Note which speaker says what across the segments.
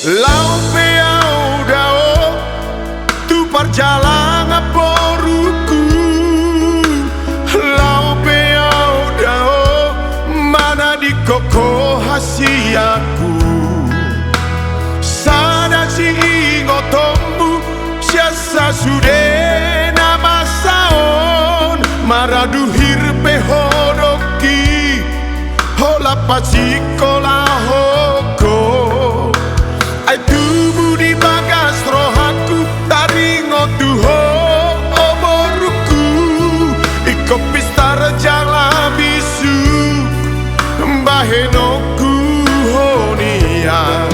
Speaker 1: Lau peau dao tu perjalanan poruku. Lau peau dao mana di koko hasiaku. Sada si ingotombu siasa sude nama saon maraduhir pehodoki hola pasikola hoko. Ai tubuh di bagas rohaku taringo tuho oboruku iko pistar jala bisu mbahenoku honian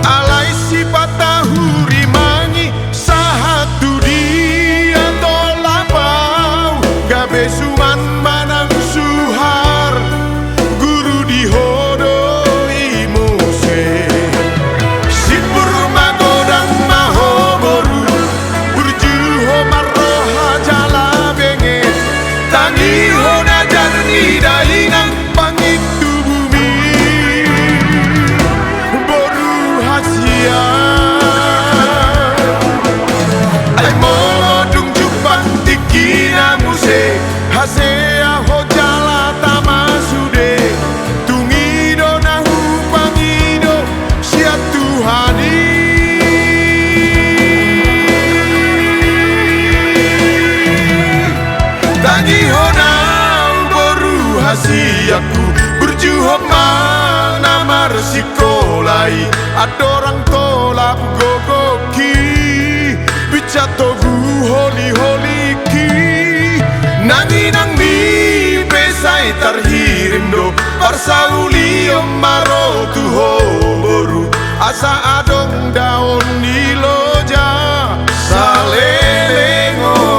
Speaker 1: alai si patahuri mangi sahatu dia tolapau gabe suman manang suhar guru di hodo imuse sipur magodang mahoboru burjuho marroha jala benge tangi hona jarni dainang pangitu bumi boru hasia ay modung jupang tikina muse hasea ho jala tamasude tungido nahu pangido sia Tuhani tangi honau boru hasiaku berjuhok mana marsikolai adorang tolap gogoki bicatogu holi ki nangi nang mi pesai tarhirim do parsauli maro tuho boru asa adong daun niloja salelengon.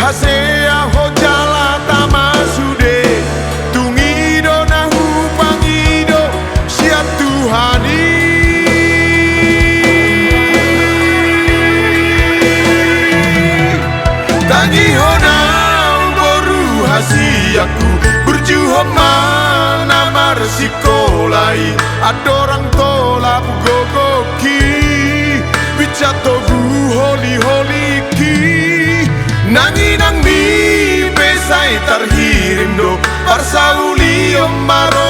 Speaker 1: Hasea ho jala tamasude tungido nahu pangido sia Tuhani tangi honau boru hasiaku berjuhok mana marsikolai adorang tolap gogoki bicatogu holi ki nangi nang mi pesai tarhirim do parsauli maro